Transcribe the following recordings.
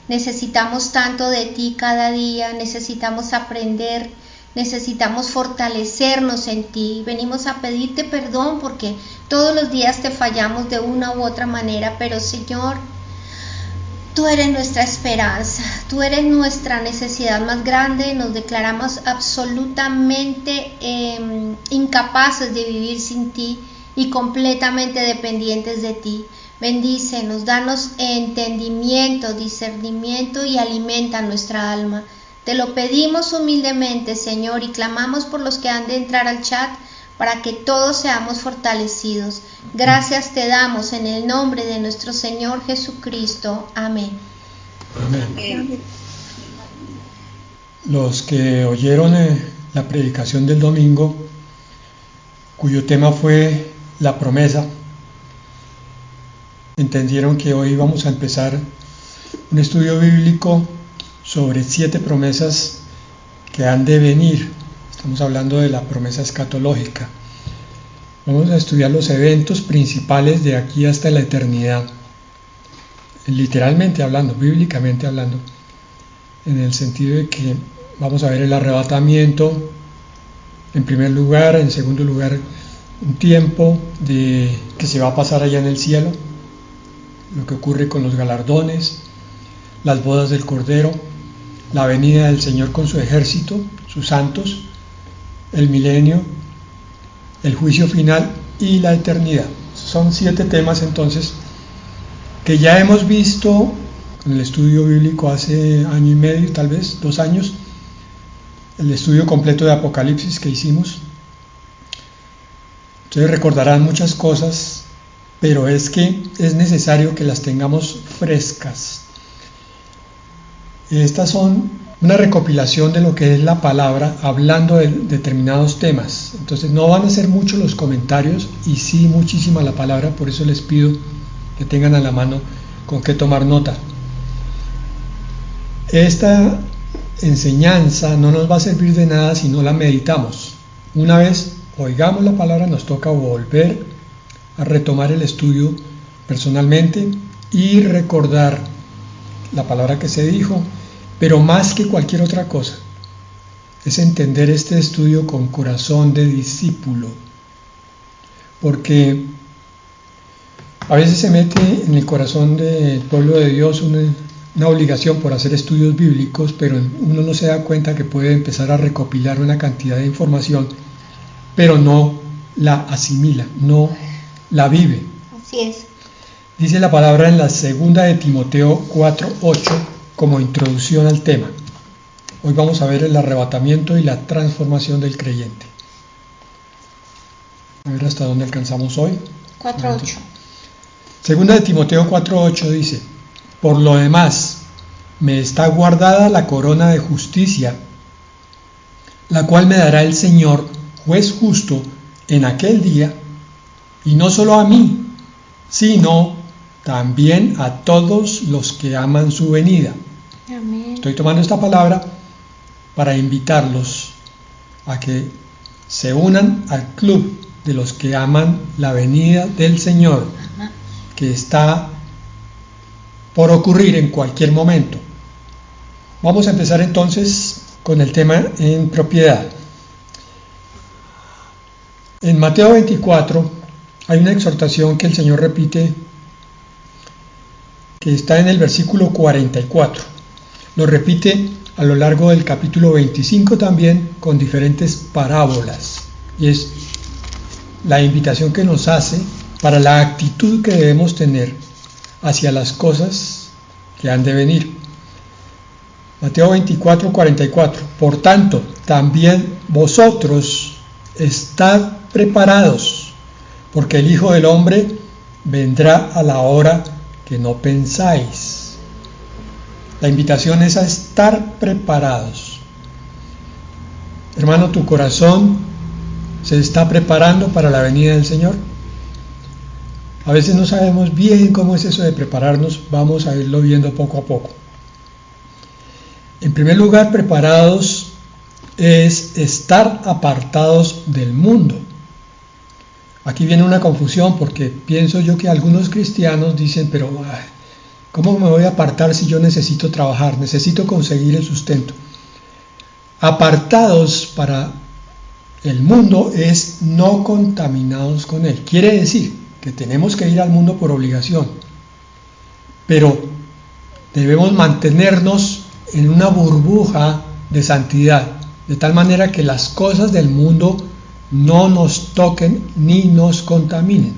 Necesitamos tanto de ti cada día, necesitamos aprender, necesitamos fortalecernos en ti. Venimos a pedirte perdón porque todos los días te fallamos de una u otra manera, pero Señor, tú eres nuestra esperanza, tú eres nuestra necesidad más grande. Nos declaramos absolutamente incapaces de vivir sin ti y completamente dependientes de ti. Bendícenos, danos entendimiento, discernimiento y alimenta nuestra alma. Te lo pedimos humildemente, Señor, y clamamos por los que han de entrar al chat para que todos seamos fortalecidos. Gracias te damos en el nombre de nuestro Señor Jesucristo. Amén. Amén. Los que oyeron la predicación del domingo, cuyo tema fue la promesa, entendieron que hoy vamos a empezar un estudio bíblico sobre 7 promesas que han de venir. Estamos hablando de la promesa escatológica. Vamos a estudiar los eventos principales de aquí hasta la eternidad, literalmente hablando, bíblicamente hablando, en el sentido de que vamos a ver el arrebatamiento en primer lugar, en segundo lugar un tiempo que se va a pasar allá en el cielo, lo que ocurre con los galardones, las bodas del Cordero, la venida del Señor con su ejército, sus santos, el milenio, el juicio final y la eternidad. Son 7 temas entonces que ya hemos visto en el estudio bíblico hace año y medio, tal vez 2 años, el estudio completo de Apocalipsis que hicimos. Ustedes recordarán muchas cosas, pero es que es necesario que las tengamos frescas. Estas son una recopilación de lo que es la palabra, hablando de determinados temas. Entonces no van a ser muchos los comentarios y sí muchísima la palabra, por eso les pido que tengan a la mano con qué tomar nota. Esta enseñanza no nos va a servir de nada si no la meditamos. Una vez oigamos la palabra, nos toca volver a retomar el estudio personalmente y recordar la palabra que se dijo, pero más que cualquier otra cosa es entender este estudio con corazón de discípulo, porque a veces se mete en el corazón del pueblo de Dios una obligación por hacer estudios bíblicos, pero uno no se da cuenta que puede empezar a recopilar una cantidad de información, pero no la asimila, no la vive. Así es. Dice la palabra en la segunda de Timoteo 4:8 como introducción al tema. Hoy vamos a ver el arrebatamiento y la transformación del creyente. A ver hasta dónde alcanzamos hoy. 4:8. Segunda de Timoteo 4:8 dice: por lo demás, me está guardada la corona de justicia, la cual me dará el Señor, juez justo, en aquel día, y no solo a mí, sino también a todos los que aman su venida. Amén. Estoy tomando esta palabra para invitarlos a que se unan al club de los que aman la venida del Señor, que está por ocurrir en cualquier momento. Vamos a empezar entonces con el tema en propiedad. En Mateo 24 hay una exhortación que el Señor repite, que está en el versículo 44. Lo repite a lo largo del capítulo 25 también con diferentes parábolas. Y es la invitación que nos hace para la actitud que debemos tener hacia las cosas que han de venir. Mateo 24, 44. Por tanto, también vosotros estad preparados, porque el Hijo del Hombre vendrá a la hora que no pensáis. La invitación es a estar preparados. Hermano, ¿tu corazón se está preparando para la venida del Señor? A veces no sabemos bien cómo es eso de prepararnos, vamos a irlo viendo poco a poco. En primer lugar, preparados es estar apartados del mundo. Aquí viene una confusión porque pienso yo que algunos cristianos dicen, pero ¿Cómo me voy a apartar si yo necesito trabajar, necesito conseguir el sustento? Apartados para el mundo es no contaminados con él. Quiere decir que tenemos que ir al mundo por obligación, pero debemos mantenernos en una burbuja de santidad, de tal manera que las cosas del mundo no nos toquen ni nos contaminen,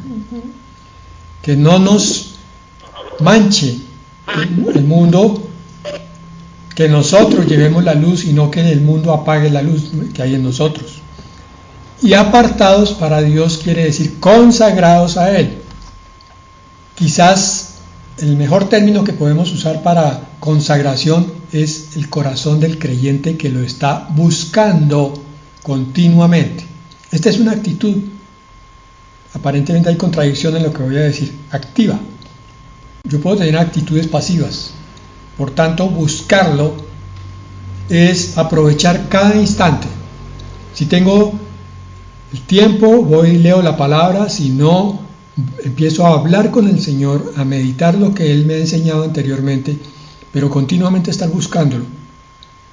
que no nos manche el mundo, que nosotros llevemos la luz y no que el mundo apague la luz que hay en nosotros. Y apartados para Dios quiere decir consagrados a Él. Quizás el mejor término que podemos usar para consagración es el corazón del creyente que lo está buscando continuamente. Esta es una actitud, aparentemente hay contradicción en lo que voy a decir, activa. Yo puedo tener actitudes pasivas, por tanto buscarlo es aprovechar cada instante. Si tengo el tiempo, voy y leo la palabra, si no, empiezo a hablar con el Señor, a meditar lo que Él me ha enseñado anteriormente, pero continuamente estar buscándolo.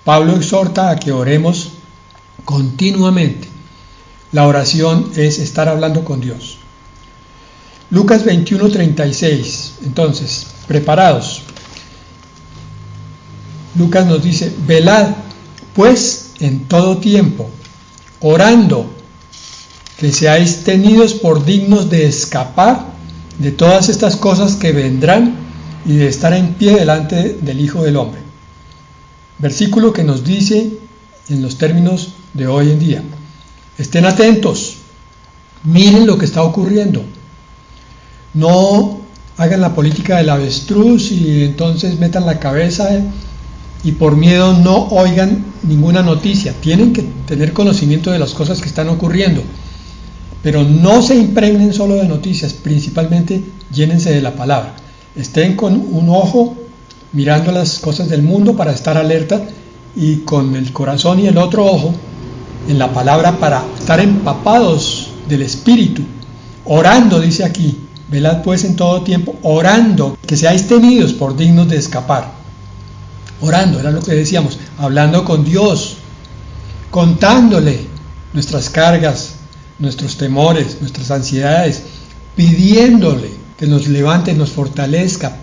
Pablo exhorta a que oremos continuamente. La oración es estar hablando con Dios. Lucas 21:36. Entonces, preparados. Lucas nos dice: velad, pues, en todo tiempo, orando, que seáis tenidos por dignos de escapar de todas estas cosas que vendrán y de estar en pie delante del Hijo del Hombre. Versículo que nos dice en los términos de hoy en día: estén atentos, miren lo que está ocurriendo. No hagan la política del avestruz y entonces metan la cabeza y por miedo no oigan ninguna noticia. Tienen que tener conocimiento de las cosas que están ocurriendo, pero no se impregnen solo de noticias, principalmente llénense de la palabra. Estén con un ojo mirando las cosas del mundo para estar alerta y con el corazón y el otro ojo en la palabra para estar empapados del Espíritu. Orando, dice aquí, velad pues en todo tiempo, orando, que seáis tenidos por dignos de escapar. Orando, era lo que decíamos, hablando con Dios, contándole nuestras cargas, nuestros temores, nuestras ansiedades, pidiéndole que nos levante, nos fortalezca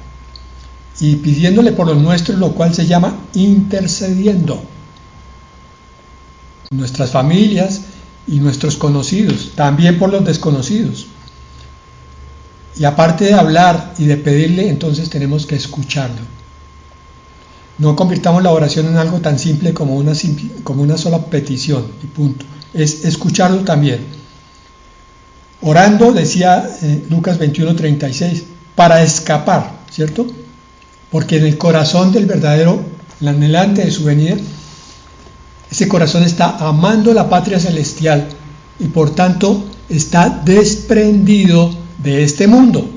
y pidiéndole por lo nuestro, lo cual se llama intercediendo. Nuestras familias y nuestros conocidos, también por los desconocidos. Y aparte de hablar y de pedirle, entonces tenemos que escucharlo. No convirtamos la oración en algo tan simple como una sola petición y punto. Es escucharlo también. Orando, decía Lucas 21:36, para escapar, ¿cierto? Porque en el corazón del verdadero, el anhelante de su venida, ese corazón está amando la patria celestial y por tanto está desprendido de este mundo.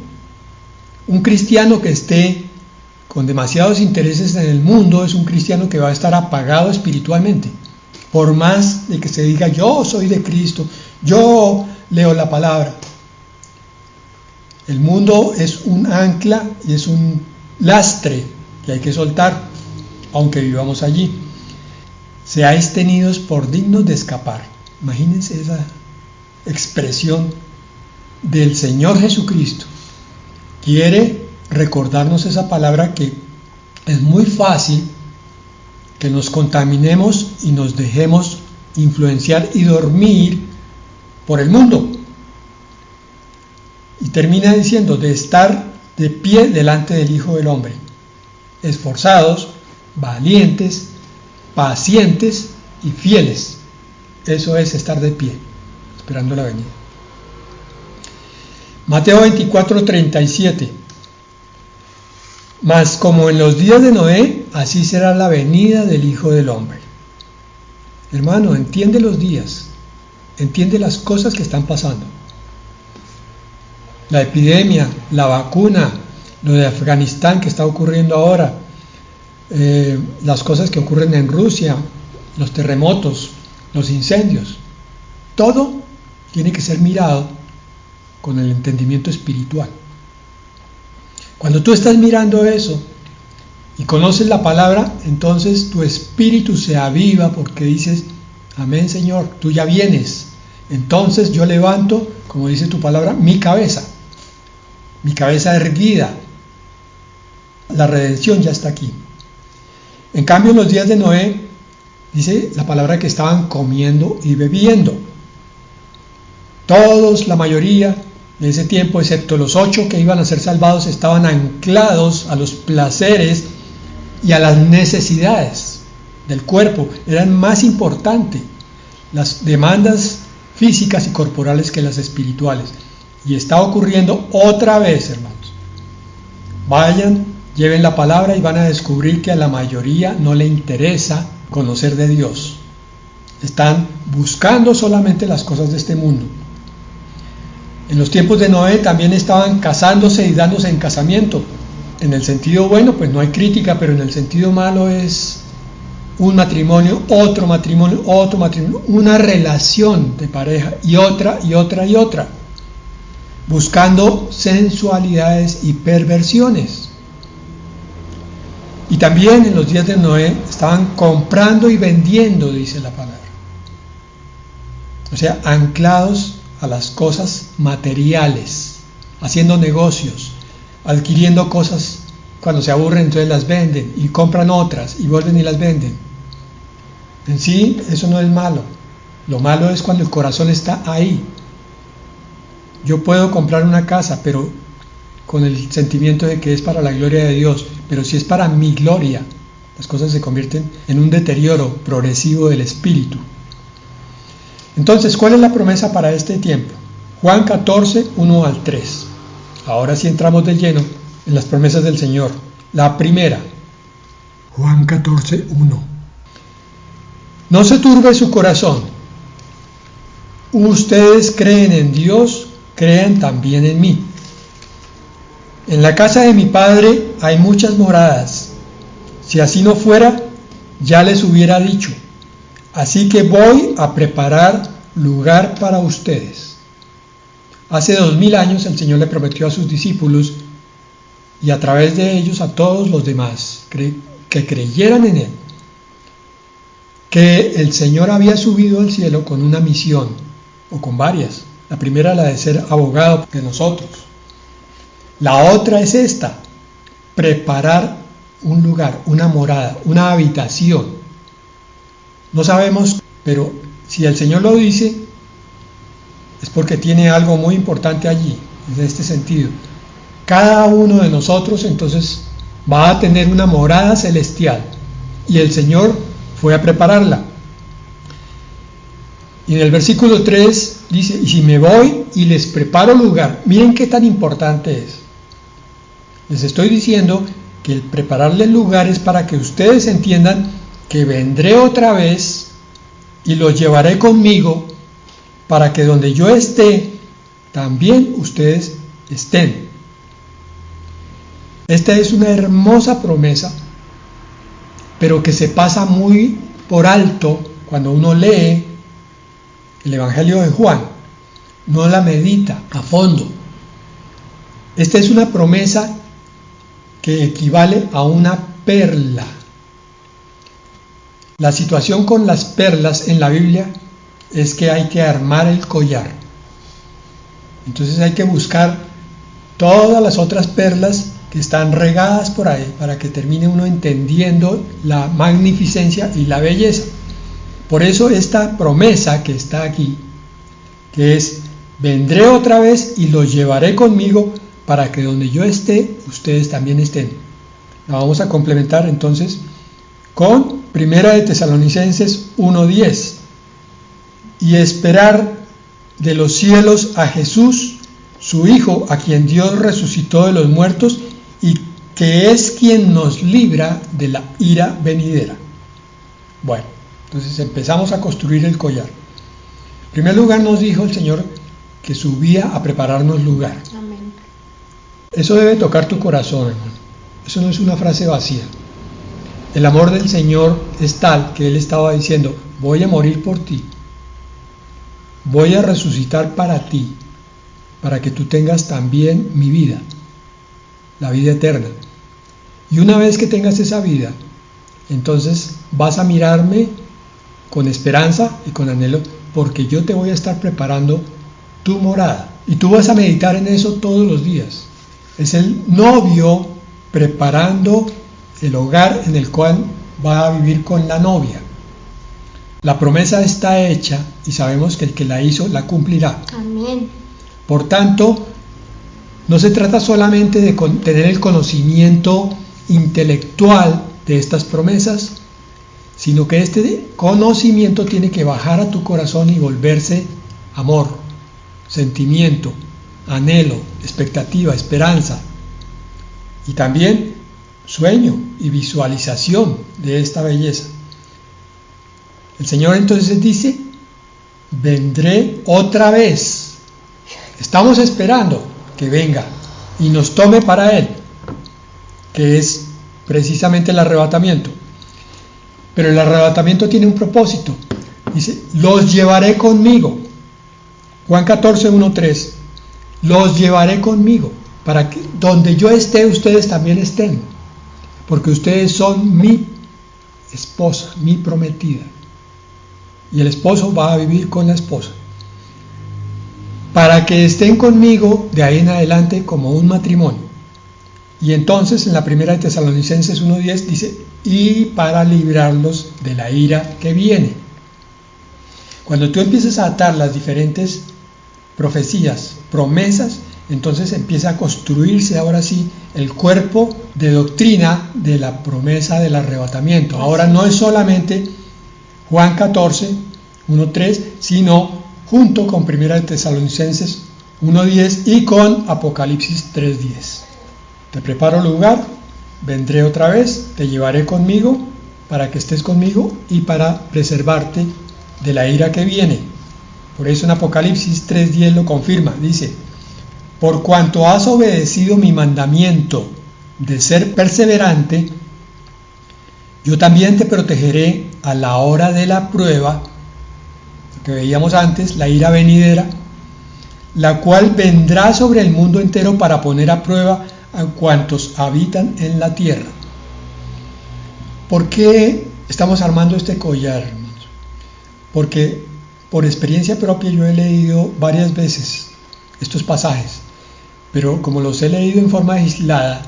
Un cristiano que esté con demasiados intereses en el mundo es un cristiano que va a estar apagado espiritualmente. Por más de que se diga yo soy de Cristo, yo leo la palabra. El mundo es un ancla y es un lastre que hay que soltar, aunque vivamos allí. Seáis tenidos por dignos de escapar. Imagínense esa expresión del Señor Jesucristo. Quiere recordarnos esa palabra que es muy fácil que nos contaminemos y nos dejemos influenciar y dormir por el mundo. Y termina diciendo de estar de pie delante del Hijo del Hombre, esforzados, valientes, pacientes y fieles. Eso es estar de pie, esperando la venida. Mateo 24:37. Mas como en los días de Noé, así será la venida del Hijo del Hombre. Hermano, entiende los días, entiende las cosas que están pasando. La epidemia, la vacuna, lo de Afganistán que está ocurriendo ahora, las cosas que ocurren en Rusia, los terremotos, los incendios, todo tiene que ser mirado con el entendimiento espiritual. Cuando tú estás mirando eso y conoces la palabra, entonces tu espíritu se aviva porque dices, amén Señor, tú ya vienes. Entonces yo levanto, como dice tu palabra, mi cabeza erguida. La redención ya está aquí. En cambio, en los días de Noé, dice la palabra que estaban comiendo y bebiendo. Todos, la mayoría de ese tiempo, excepto los 8 que iban a ser salvados, estaban anclados a los placeres y a las necesidades del cuerpo. Eran más importantes las demandas físicas y corporales que las espirituales. Y está ocurriendo otra vez, hermanos. Vayan, lleven la palabra y van a descubrir que a la mayoría no le interesa conocer de Dios. Están buscando solamente las cosas de este mundo. En los tiempos de Noé también estaban casándose y dándose en casamiento. En el sentido bueno, pues no hay crítica, pero en el sentido malo es un matrimonio, otro matrimonio, una relación de pareja y otra, buscando sensualidades y perversiones. Y también en los días de Noé estaban comprando y vendiendo, dice la palabra. O sea, anclados a las cosas materiales, haciendo negocios, adquiriendo cosas, cuando se aburren entonces las venden y compran otras y vuelven y las venden. En sí, eso no es malo. Lo malo es cuando el corazón está ahí. Yo puedo comprar una casa, pero con el sentimiento de que es para la gloria de Dios, pero si es para mi gloria, las cosas se convierten en un deterioro progresivo del espíritu. Entonces, ¿cuál es la promesa para este tiempo? Juan 14, 1 al 3. Ahora sí entramos de lleno en las promesas del Señor. La primera, Juan 14, 1. No se turbe su corazón. Ustedes creen en Dios, crean también en mí. En la casa de mi Padre hay muchas moradas. Si así no fuera, ya les hubiera dicho. Así que voy a preparar lugar para ustedes. Hace 2000 años el Señor le prometió a sus discípulos y a través de ellos a todos los demás que creyeran en Él, que el Señor había subido al cielo con una misión, o con varias. La primera, la de ser abogado de nosotros. La otra es esta, preparar un lugar, una morada, una habitación. No sabemos, pero si el Señor lo dice, es porque tiene algo muy importante allí, en este sentido. Cada uno de nosotros entonces va a tener una morada celestial y el Señor fue a prepararla. Y en el versículo 3 dice, y si me voy y les preparo lugar, miren qué tan importante es. Les estoy diciendo que el prepararles lugar es para que ustedes entiendan que vendré otra vez y los llevaré conmigo para que donde yo esté, también ustedes estén. Esta es una hermosa promesa, pero que se pasa muy por alto cuando uno lee el Evangelio de Juan, no la medita a fondo. Esta es una promesa que equivale a una perla. La situación con las perlas en la Biblia es que hay que armar el collar. Entonces hay que buscar todas las otras perlas que están regadas por ahí para que termine uno entendiendo la magnificencia y la belleza. Por eso esta promesa que está aquí, que es, vendré otra vez y los llevaré conmigo para que donde yo esté, ustedes también estén. La vamos a complementar entonces con 1 de Tesalonicenses 1:10. Y esperar de los cielos a Jesús, su Hijo, a quien Dios resucitó de los muertos y que es quien nos libra de la ira venidera. Bueno, entonces empezamos a construir el collar. En primer lugar nos dijo el Señor que subía a prepararnos lugar. Amén. Eso debe tocar tu corazón, hermano. Eso no es una frase vacía. El amor del Señor es tal que Él estaba diciendo, voy a morir por ti. Voy a resucitar para ti, para que tú tengas también mi vida. la vida eterna. Y una vez que tengas esa vida, entonces vas a mirarme con esperanza y con anhelo, porque yo te voy a estar preparando tu morada. Y tú vas a meditar en eso todos los días. Es el novio preparando el hogar en el cual va a vivir con la novia. La promesa está hecha y sabemos que el que la hizo la cumplirá. Amén. Por tanto, no se trata solamente de tener el conocimiento intelectual de estas promesas, sino que este conocimiento tiene que bajar a tu corazón y volverse amor, sentimiento, anhelo, expectativa, esperanza y también sueño y visualización de esta belleza. El Señor entonces dice: vendré otra vez. Estamos esperando que venga y nos tome para Él, que es precisamente el arrebatamiento. Pero el arrebatamiento tiene un propósito. Dice: los llevaré conmigo. Juan 14, 1, 3. Los llevaré conmigo, para que donde yo esté, ustedes también estén. Porque ustedes son mi esposa, mi prometida. Y el esposo va a vivir con la esposa. Para que estén conmigo de ahí en adelante como un matrimonio. Y entonces en la primera de Tesalonicenses 1:10 dice: y para librarlos de la ira que viene. Cuando tú empiezas a atar las diferentes profecías, promesas, entonces empieza a construirse ahora sí el cuerpo de doctrina de la promesa del arrebatamiento. Ahora no es solamente Juan 14, 1:3, sino junto con primera de Tesalonicenses 1:10 y con Apocalipsis 3:10. Te preparo lugar, vendré otra vez, te llevaré conmigo para que estés conmigo y para preservarte de la ira que viene. Por eso en Apocalipsis 3:10 lo confirma, dice: por cuanto has obedecido mi mandamiento de ser perseverante, yo también te protegeré a la hora de la prueba, que veíamos antes, la ira venidera, la cual vendrá sobre el mundo entero para poner a prueba a cuantos habitan en la tierra. ¿Por qué estamos armando este collar, hermanos? Porque por experiencia propia yo he leído varias veces estos pasajes, pero como los he leído en forma aislada,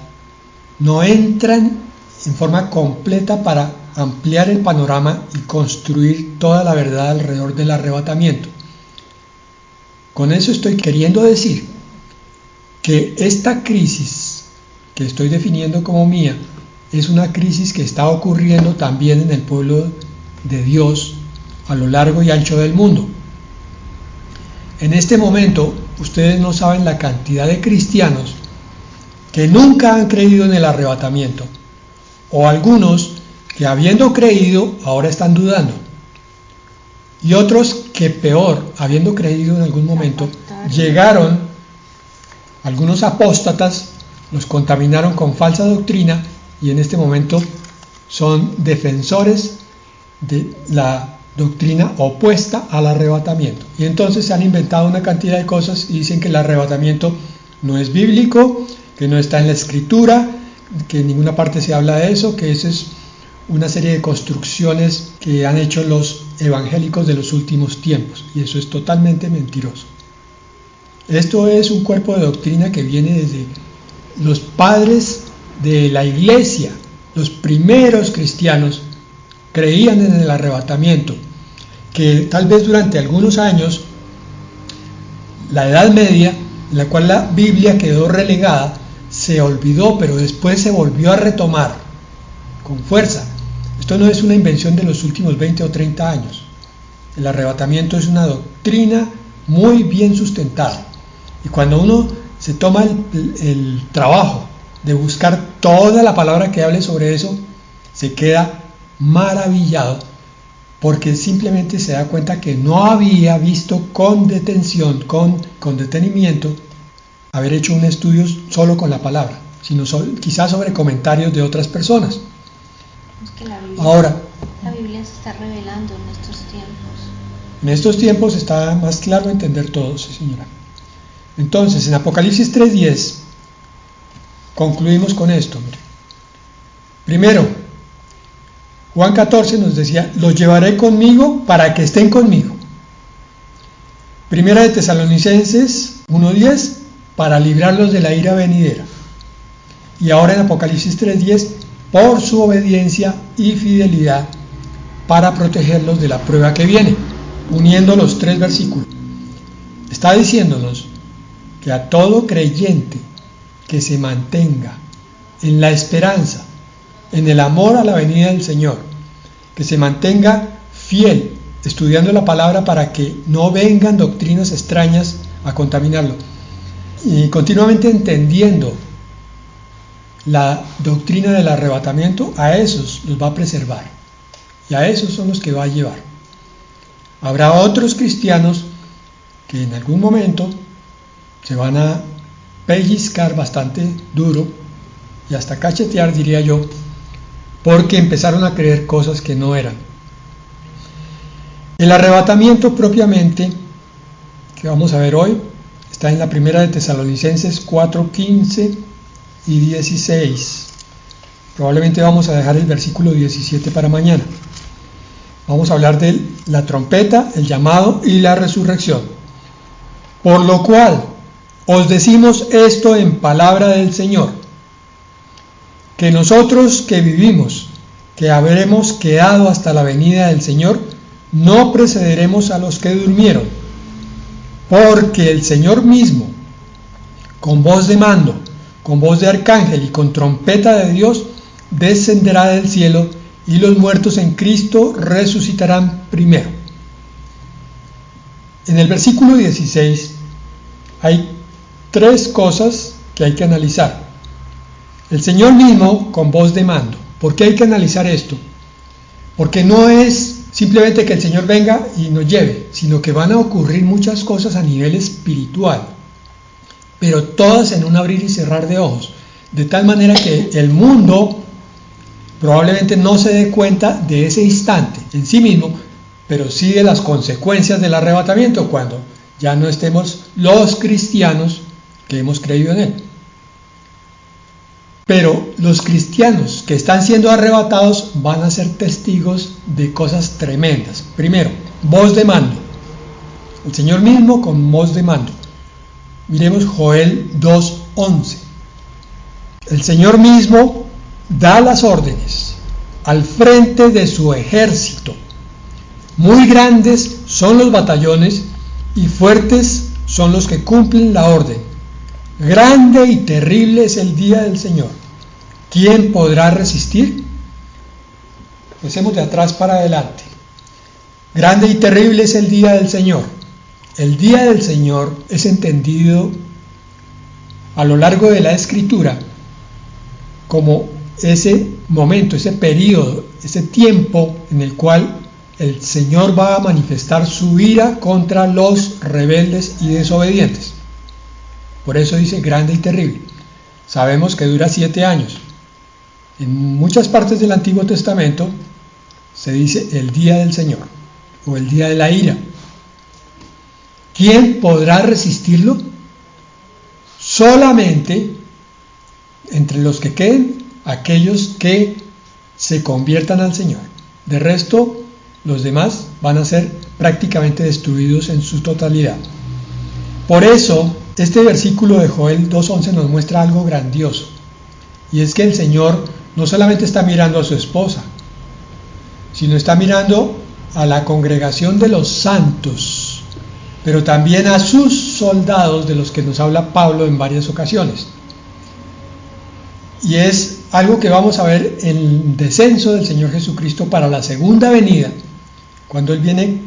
no entran en forma completa para ampliar el panorama y construir toda la verdad alrededor del arrebatamiento. Con eso estoy queriendo decir que esta crisis que estoy definiendo como mía es una crisis que está ocurriendo también en el pueblo de Dios a lo largo y ancho del mundo. En este momento, ustedes no saben la cantidad de cristianos que nunca han creído en el arrebatamiento, o algunos que habiendo creído ahora están dudando, y otros que peor, habiendo creído en algún momento, llegaron algunos apóstatas, los contaminaron con falsa doctrina y en este momento son defensores de la doctrina opuesta al arrebatamiento. Y entonces se han inventado una cantidad de cosas y dicen que el arrebatamiento no es bíblico, que no está en la escritura, que en ninguna parte se habla de eso, que eso es una serie de construcciones que han hecho los evangélicos de los últimos tiempos, y eso es totalmente mentiroso. Esto es un cuerpo de doctrina que viene desde los padres de la iglesia. Los primeros cristianos creían en el arrebatamiento, que tal vez durante algunos años, la Edad Media, en la cual la Biblia quedó relegada, se olvidó, pero después se volvió a retomar con fuerza. Esto no es una invención de los últimos 20 o 30 años. El arrebatamiento es una doctrina muy bien sustentada. Y cuando uno se toma el trabajo de buscar toda la palabra que hable sobre eso, se queda maravillado, porque simplemente se da cuenta que no había visto con detención, con detenimiento, haber hecho un estudio solo con la palabra, sino quizás sobre comentarios de otras personas. Es que la Biblia se está revelando en estos tiempos. En estos tiempos está más claro entender todo, sí, señora. Entonces, en Apocalipsis 3:10 concluimos con esto. Mire. Primero, Juan 14 nos decía, los llevaré conmigo para que estén conmigo. Primera de Tesalonicenses 1:10, para librarlos de la ira venidera. Y ahora en Apocalipsis 3:10, por su obediencia y fidelidad, para protegerlos de la prueba que viene, uniendo los 3 versículos. Está diciéndonos que a todo creyente que se mantenga en la esperanza, en el amor a la venida del Señor, que se mantenga fiel, estudiando la palabra para que no vengan doctrinas extrañas a contaminarlo, y continuamente entendiendo la doctrina del arrebatamiento, a esos los va a preservar, y a esos son los que va a llevar. Habrá otros cristianos que en algún momento se van a pellizcar bastante duro y hasta cachetear, diría yo, porque empezaron a creer cosas que no eran. El arrebatamiento propiamente, que vamos a ver hoy, está en la primera de Tesalonicenses 4:15 y 16. Probablemente vamos a dejar el versículo 17 para mañana. Vamos a hablar de la trompeta, el llamado y la resurrección. Por lo cual os decimos esto en palabra del Señor, que nosotros que vivimos, que habremos quedado hasta la venida del Señor, no precederemos a los que durmieron, porque el Señor mismo, con voz de mando, con voz de arcángel y con trompeta de Dios, descenderá del cielo, y los muertos en Cristo resucitarán primero. En el versículo 16 hay 3 cosas que hay que analizar. El Señor mismo con voz de mando. ¿Por qué hay que analizar esto? Porque no es simplemente que el Señor venga y nos lleve, sino que van a ocurrir muchas cosas a nivel espiritual, pero todas en un abrir y cerrar de ojos, de tal manera que el mundo probablemente no se dé cuenta de ese instante en sí mismo, pero sí de las consecuencias del arrebatamiento cuando ya no estemos los cristianos que hemos creído en Él. Pero los cristianos que están siendo arrebatados van a ser testigos de cosas tremendas. Primero, voz de mando. El Señor mismo con voz de mando. Miremos Joel 2:11. El Señor mismo da las órdenes al frente de su ejército. Muy grandes son los batallones y fuertes son los que cumplen la orden. Grande y terrible es el día del Señor. ¿Quién podrá resistir? Empecemos de atrás para adelante. Grande y terrible es el día del Señor. El día del Señor es entendido a lo largo de la Escritura como ese momento, ese periodo, ese tiempo en el cual el Señor va a manifestar su ira contra los rebeldes y desobedientes. Por eso dice grande y terrible. Sabemos que dura 7 años. En muchas partes del Antiguo Testamento se dice el día del Señor o el día de la ira. ¿Quién podrá resistirlo? Solamente entre los que queden, aquellos que se conviertan al Señor. De resto, los demás van a ser prácticamente destruidos en su totalidad. Por eso, este versículo de Joel 2:11 nos muestra algo grandioso, y es que el Señor no solamente está mirando a su esposa, sino está mirando a la congregación de los santos, pero también a sus soldados, de los que nos habla Pablo en varias ocasiones. Y es algo que vamos a ver en el descenso del Señor Jesucristo para la segunda venida, cuando Él viene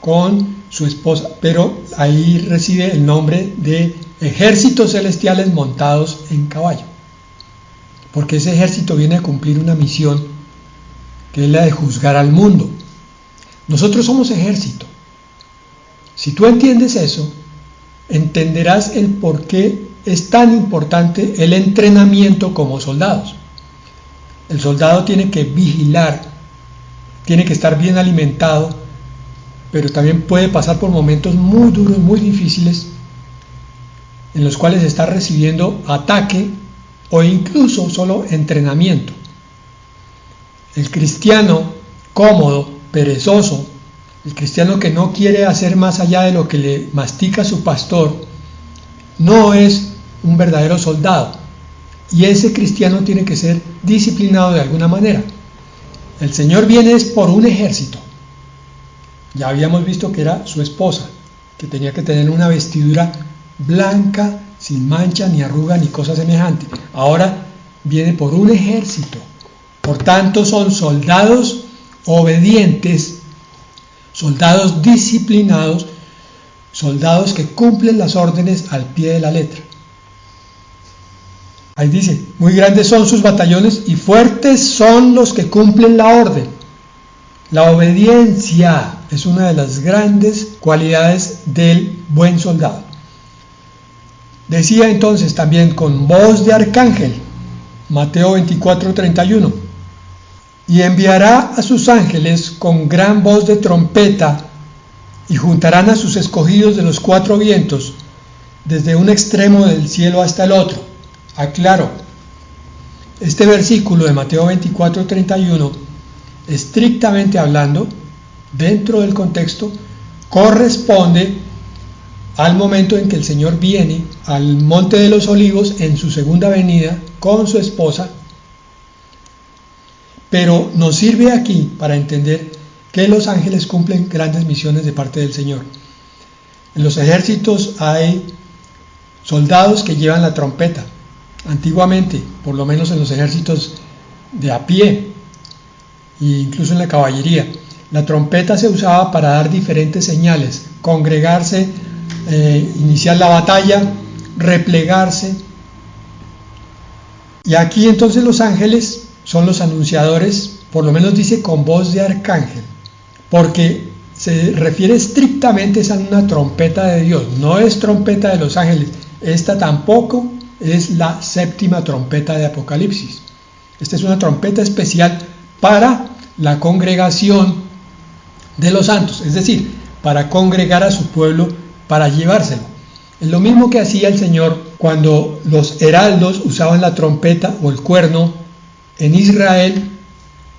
con su esposa, pero ahí recibe el nombre de ejércitos celestiales montados en caballo, porque ese ejército viene a cumplir una misión que es la de juzgar al mundo. Nosotros somos ejército. Si tú entiendes eso, entenderás el por qué es tan importante el entrenamiento como soldados. El soldado tiene que vigilar, tiene que estar bien alimentado, pero también puede pasar por momentos muy duros, muy difíciles, en los cuales está recibiendo ataque o incluso solo entrenamiento. El cristiano cómodo, perezoso, el cristiano que no quiere hacer más allá de lo que le mastica su pastor, no es un verdadero soldado. Y ese cristiano tiene que ser disciplinado de alguna manera. El Señor viene es por un ejército. Ya habíamos visto que era su esposa, que tenía que tener una vestidura blanca, sin mancha, ni arruga, ni cosa semejante. Ahora viene por un ejército. Por tanto, son soldados obedientes, soldados disciplinados, soldados que cumplen las órdenes al pie de la letra. Ahí dice, muy grandes son sus batallones y fuertes son los que cumplen la orden. La obediencia es una de las grandes cualidades del buen soldado. Decía entonces también con voz de arcángel, Mateo 24:31, y enviará a sus ángeles con gran voz de trompeta y juntarán a sus escogidos de los cuatro vientos, desde un extremo del cielo hasta el otro. Aclaro, este versículo de Mateo 24:31, estrictamente hablando, dentro del contexto, corresponde al momento en que el Señor viene al Monte de los Olivos en su segunda venida con su esposa, pero nos sirve aquí para entender que los ángeles cumplen grandes misiones de parte del Señor. En los ejércitos hay soldados que llevan la trompeta. Antiguamente, por lo menos en los ejércitos de a pie e incluso en la caballería, la trompeta se usaba para dar diferentes señales: congregarse, iniciar la batalla, replegarse. Y aquí entonces los ángeles son los anunciadores, por lo menos dice con voz de arcángel, porque se refiere estrictamente a una trompeta de Dios, no es trompeta de los ángeles. Esta tampoco es la séptima trompeta de Apocalipsis. Esta es una trompeta especial para la congregación de los santos, es decir, para congregar a su pueblo, para llevárselo. Es lo mismo que hacía el Señor cuando los heraldos usaban la trompeta o el cuerno en Israel,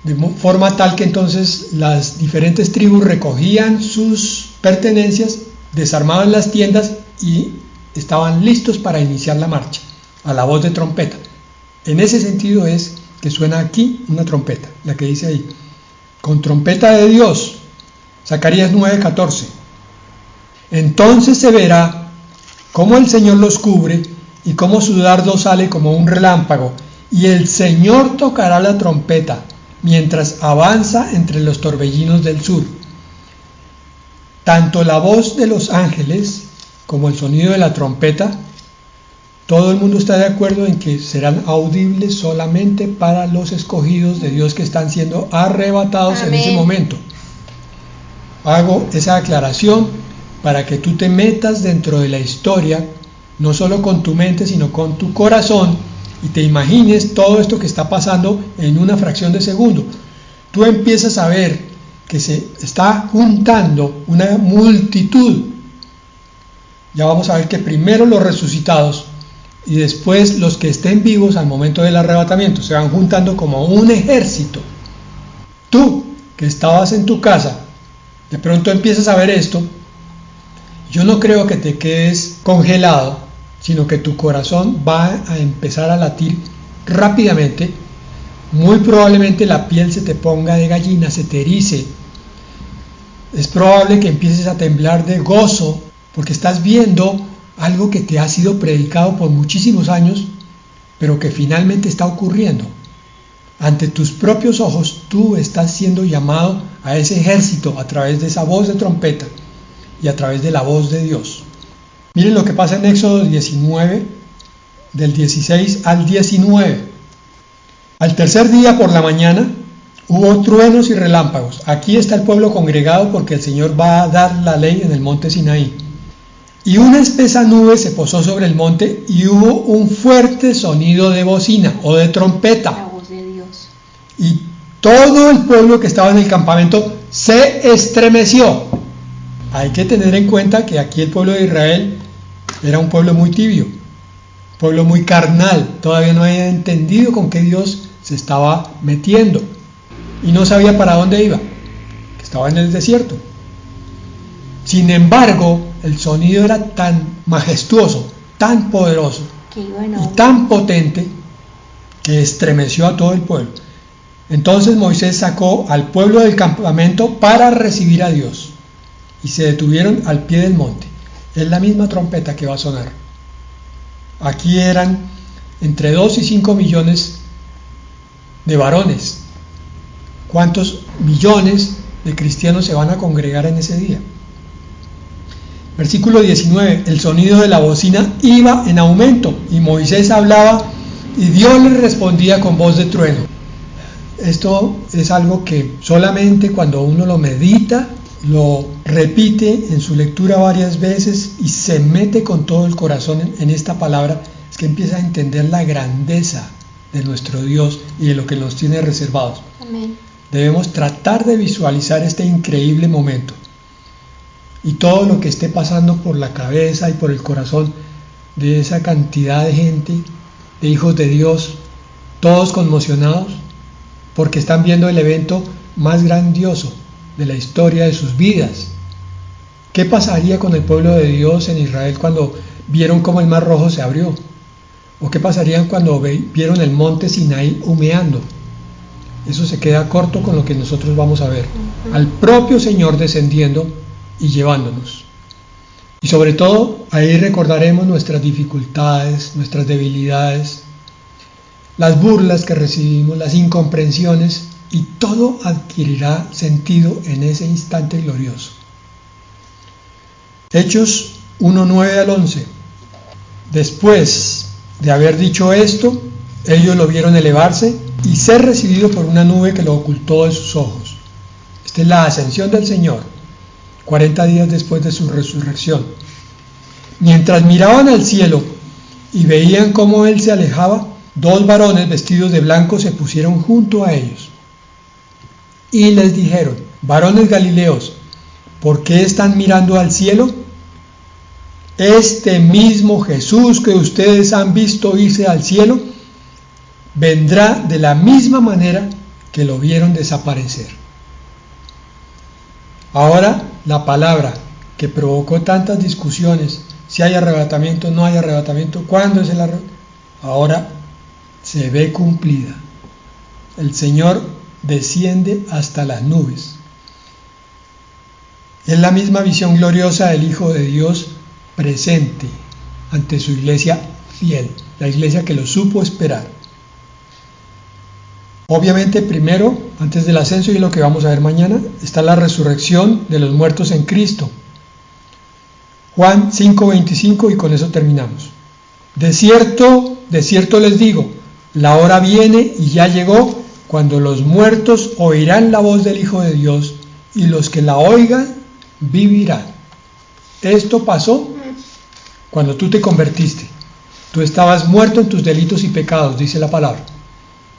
de forma tal que entonces las diferentes tribus recogían sus pertenencias, desarmaban las tiendas y estaban listos para iniciar la marcha a la voz de trompeta. En ese sentido es que suena aquí una trompeta, la que dice ahí, con trompeta de Dios, Zacarías 9:14. Entonces se verá cómo el Señor los cubre y cómo su dardo sale como un relámpago, y el Señor tocará la trompeta mientras avanza entre los torbellinos del sur. Tanto la voz de los ángeles como el sonido de la trompeta, todo el mundo está de acuerdo en que serán audibles solamente para los escogidos de Dios que están siendo arrebatados. Amén. En ese momento. Hago esa aclaración para que tú te metas dentro de la historia, no solo con tu mente, sino con tu corazón, y te imagines todo esto que está pasando en una fracción de segundo. Tú empiezas a ver que se está juntando una multitud. Ya vamos a ver que primero los resucitados y después los que estén vivos al momento del arrebatamiento se van juntando como un ejército. Tú, que estabas en tu casa, de pronto empiezas a ver esto. Yo no creo que te quedes congelado, sino que tu corazón va a empezar a latir rápidamente. Muy probablemente la piel se te ponga de gallina, se te erice. Es probable que empieces a temblar de gozo, porque estás viendo algo que te ha sido predicado por muchísimos años, pero que finalmente está ocurriendo. Ante tus propios ojos, tú estás siendo llamado a ese ejército a través de esa voz de trompeta y a través de la voz de Dios. Miren lo que pasa en Éxodo 19, del 16 al 19. Al tercer día por la mañana hubo truenos y relámpagos. Aquí está el pueblo congregado porque el Señor va a dar la ley en el monte Sinaí. Y una espesa nube se posó sobre el monte y hubo un fuerte sonido de bocina o de trompeta. La voz de Dios. Y todo el pueblo que estaba en el campamento se estremeció. Hay que tener en cuenta que aquí el pueblo de Israel era un pueblo muy tibio. pueblo muy carnal, todavía no había entendido con qué Dios se estaba metiendo y no sabía para dónde iba, que estaba en el desierto. Sin embargo, el sonido era tan majestuoso, tan poderoso y tan potente que estremeció a todo el pueblo. Entonces Moisés sacó al pueblo del campamento para recibir a Dios y se detuvieron al pie del monte. Es la misma trompeta que va a sonar. Aquí eran entre 2 y 5 millones de varones. ¿Cuántos millones de cristianos se van a congregar en ese día? Versículo 19, el sonido de la bocina iba en aumento y Moisés hablaba y Dios le respondía con voz de trueno. Esto es algo que solamente cuando uno lo medita, lo repite en su lectura varias veces y se mete con todo el corazón en esta palabra, es que empieza a entender la grandeza de nuestro Dios y de lo que nos tiene reservados. Amén. Debemos tratar de visualizar este increíble momento y todo lo que esté pasando por la cabeza y por el corazón de esa cantidad de gente, de hijos de Dios, todos conmocionados porque están viendo el evento más grandioso de la historia de sus vidas. ¿Qué pasaría con el pueblo de Dios en Israel cuando vieron cómo el Mar Rojo se abrió? ¿O qué pasaría cuando vieron el monte Sinaí humeando? Eso se queda corto con lo que nosotros vamos a ver. Al propio Señor descendiendo y llevándonos. Y sobre todo, ahí recordaremos nuestras dificultades, nuestras debilidades, las burlas que recibimos, las incomprensiones, y todo adquirirá sentido en ese instante glorioso. Hechos 1:9 al 11. Después de haber dicho esto, ellos lo vieron elevarse y ser recibido por una nube que lo ocultó de sus ojos. Esta es la ascensión del Señor, 40 días después de su resurrección. Mientras miraban al cielo y veían cómo Él se alejaba, 2 varones vestidos de blanco se pusieron junto a ellos y les dijeron: varones galileos, ¿por qué están mirando al cielo? Este mismo Jesús que ustedes han visto irse al cielo, vendrá de la misma manera que lo vieron desaparecer. Ahora, la palabra que provocó tantas discusiones, si hay arrebatamiento, no hay arrebatamiento, ¿cuándo es el arrebatamiento? Ahora se ve cumplida. El Señor desciende hasta las nubes. Es la misma visión gloriosa del Hijo de Dios presente ante su iglesia fiel, la iglesia que lo supo esperar. Obviamente, primero, antes del ascenso y lo que vamos a ver mañana, está la resurrección de los muertos en Cristo. Juan 5:25, y con eso terminamos. De cierto les digo, la hora viene y ya llegó, cuando los muertos oirán la voz del Hijo de Dios, y los que la oigan vivirán. Esto pasó cuando tú te convertiste. Tú estabas muerto en tus delitos y pecados, dice la palabra.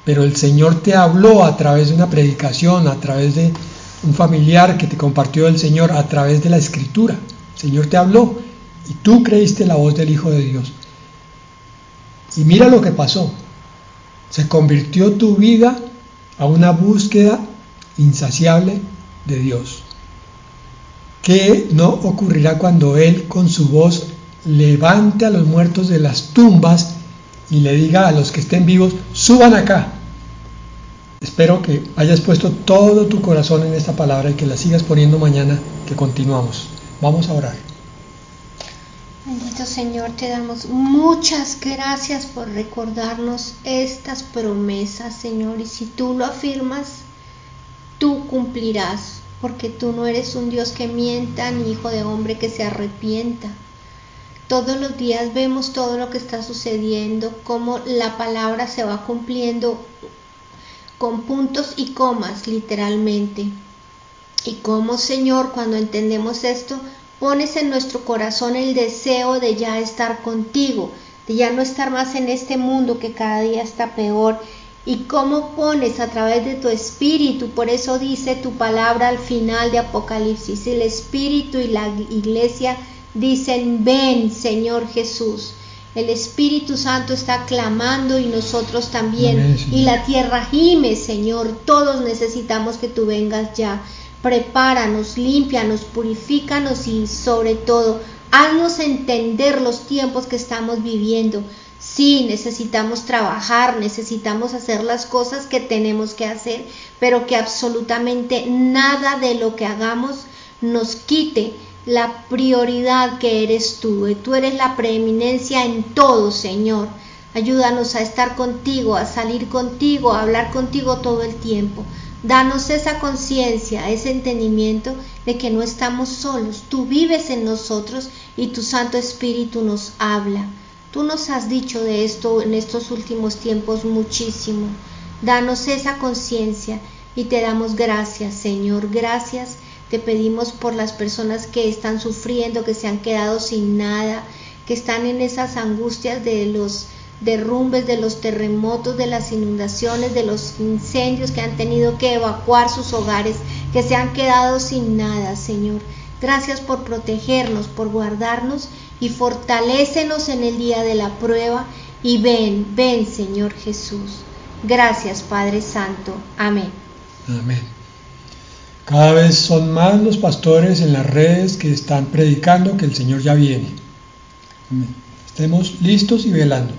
Pero el Señor te habló a través de una predicación, a través de un familiar que te compartió el Señor, a través de la Escritura. El Señor te habló y tú creíste la voz del Hijo de Dios. Y mira lo que pasó. Se convirtió tu vida a una búsqueda insaciable de Dios. ¿Qué no ocurrirá cuando Él con su voz levante a los muertos de las tumbas y le diga a los que estén vivos: suban acá? Espero que hayas puesto todo tu corazón en esta palabra y que la sigas poniendo mañana que continuamos. Vamos a orar. Bendito Señor, te damos muchas gracias por recordarnos estas promesas, Señor, y si tú lo afirmas, tú cumplirás, porque tú no eres un Dios que mienta, ni hijo de hombre que se arrepienta. Todos los días vemos todo lo que está sucediendo, cómo la palabra se va cumpliendo con puntos y comas, literalmente. Y cómo, Señor, cuando entendemos esto, pones en nuestro corazón el deseo de ya estar contigo, de ya no estar más en este mundo que cada día está peor. Y cómo pones a través de tu espíritu, por eso dice tu palabra al final de Apocalipsis, el espíritu y la iglesia dicen: ven, Señor Jesús. El Espíritu Santo está clamando y nosotros también. Amén, y la tierra gime, Señor. Todos necesitamos que tú vengas ya. Prepáranos, límpianos, purifícanos y sobre todo, haznos entender los tiempos que estamos viviendo. Sí, necesitamos trabajar, necesitamos hacer las cosas que tenemos que hacer, pero que absolutamente nada de lo que hagamos nos quite la prioridad que eres tú. Tú eres la preeminencia en todo, Señor. Ayúdanos a estar contigo, a salir contigo, a hablar contigo todo el tiempo. Danos esa conciencia, ese entendimiento de que no estamos solos. Tú vives en nosotros y tu Santo Espíritu nos habla. Tú nos has dicho de esto en estos últimos tiempos muchísimo. Danos esa conciencia y te damos gracias, Señor. Gracias. Te pedimos por las personas que están sufriendo, que se han quedado sin nada, que están en esas angustias de los derrumbes, de los terremotos, de las inundaciones, de los incendios, que han tenido que evacuar sus hogares, que se han quedado sin nada, Señor. Gracias por protegernos, por guardarnos y fortalécenos en el día de la prueba y ven, Señor Jesús. Gracias, Padre Santo. Amén. Amén. Cada vez son más los pastores en las redes que están predicando que el Señor ya viene. Amén. Estemos listos y velando.